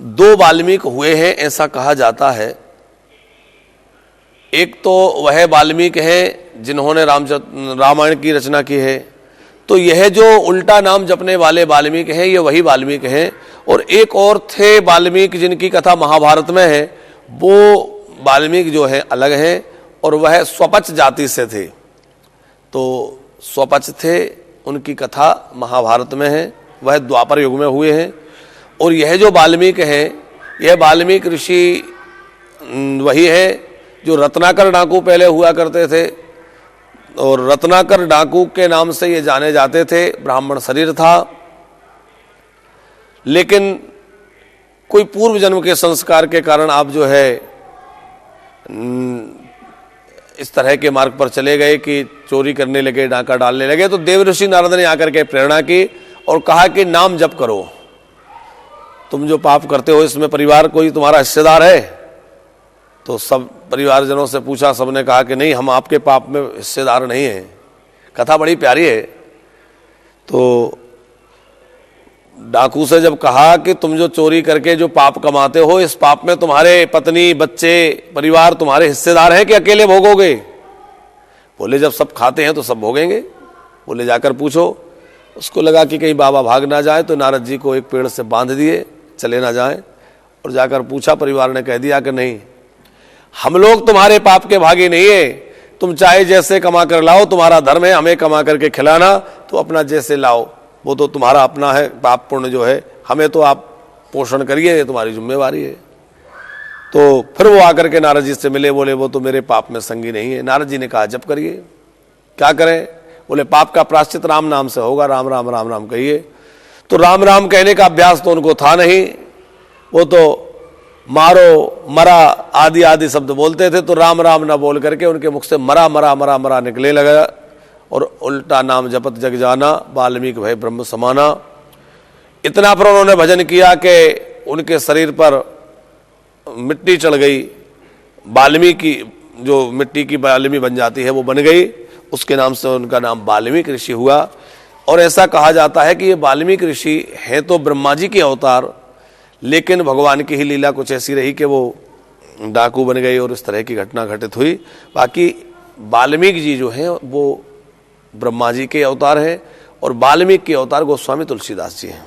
दो वाल्मीकि हुए हैं ऐसा कहा जाता है। एक तो वह वाल्मीकि हैं जिन्होंने रामायण की रचना की है, तो यह जो उल्टा नाम जपने वाले वाल्मीकि हैं ये वही वाल्मीकि हैं। और एक और थे वाल्मीकि जिनकी कथा महाभारत में है, वो वाल्मीकि जो है अलग हैं और वह स्वपच जाति से थे। तो स्वपच थे, उनकी कथा महाभारत में है, वह द्वापर युग में हुए हैं। और यह जो वाल्मीकि हैं यह वाल्मीकि ऋषि वही है जो रत्नाकर डाकू पहले हुआ करते थे, और रत्नाकर डाकू के नाम से ये जाने जाते थे। ब्राह्मण शरीर था, लेकिन कोई पूर्व जन्म के संस्कार के कारण आप जो है इस तरह के मार्ग पर चले गए कि चोरी करने लगे, डाका डालने लगे। तो देवऋषि नारद ने आकर के प्रेरणा की और कहा कि नाम जप करो, तुम जो पाप करते हो इसमें परिवार कोई तुम्हारा हिस्सेदार है? तो सब परिवारजनों से पूछा, सबने कहा कि नहीं, हम आपके पाप में हिस्सेदार नहीं हैं। कथा बड़ी प्यारी है। तो डाकू से जब कहा कि तुम जो चोरी करके जो पाप कमाते हो, इस पाप में तुम्हारे पत्नी, बच्चे, परिवार तुम्हारे हिस्सेदार हैं कि अकेले भोगोगे? बोले जब सब खाते हैं तो सब भोगेंगे। बोले जाकर पूछो। उसको लगा कि कहीं बाबा भाग ना जाए, तो नारद जी को एक पेड़ से बांध दिए, चले ना जाएं। और जाकर पूछा, परिवार ने कह दिया कि नहीं, हम लोग तुम्हारे पाप के भागी नहीं है, तुम चाहे जैसे कमा कर लाओ, तुम्हारा धर्म है हमें कमा करके खिलाना, तो अपना जैसे लाओ, वो तो तुम्हारा अपना है, पाप पुण्य जो है, हमें तो आप पोषण करिए, ये तुम्हारी जिम्मेवारी है। तो फिर वो आकर के नारद जी से मिले, बोले वो तो मेरे पाप में संगी नहीं है। नारद जी ने कहा जप करिए। क्या करें? बोले पाप का प्रायश्चित राम नाम से होगा, राम राम राम राम कहिए। तो राम राम कहने का अभ्यास तो उनको था नहीं, वो तो मारो, मरा आदि आदि शब्द बोलते थे। तो राम राम ना बोल करके उनके मुख से मरा मरा मरा मरा निकले लगा, और उल्टा नाम जपत जग जाना, वाल्मीकि भय ब्रह्म समाना। इतना पर उन्होंने भजन किया कि उनके शरीर पर मिट्टी चढ़ गई, वाल्मीकि जो मिट्टी की वाल्मीकि बन जाती है वो बन गई। उसके नाम से उनका नाम वाल्मीकि ऋषि हुआ। और ऐसा कहा जाता है कि ये वाल्मीकि ऋषि हैं तो ब्रह्मा जी के अवतार, लेकिन भगवान की ही लीला कुछ ऐसी रही कि वो डाकू बन गई और इस तरह की घटना घटित हुई। बाकी वाल्मीकि जी जो हैं वो ब्रह्मा जी के अवतार हैं, और वाल्मीकि के अवतार गोस्वामी तुलसीदास जी हैं।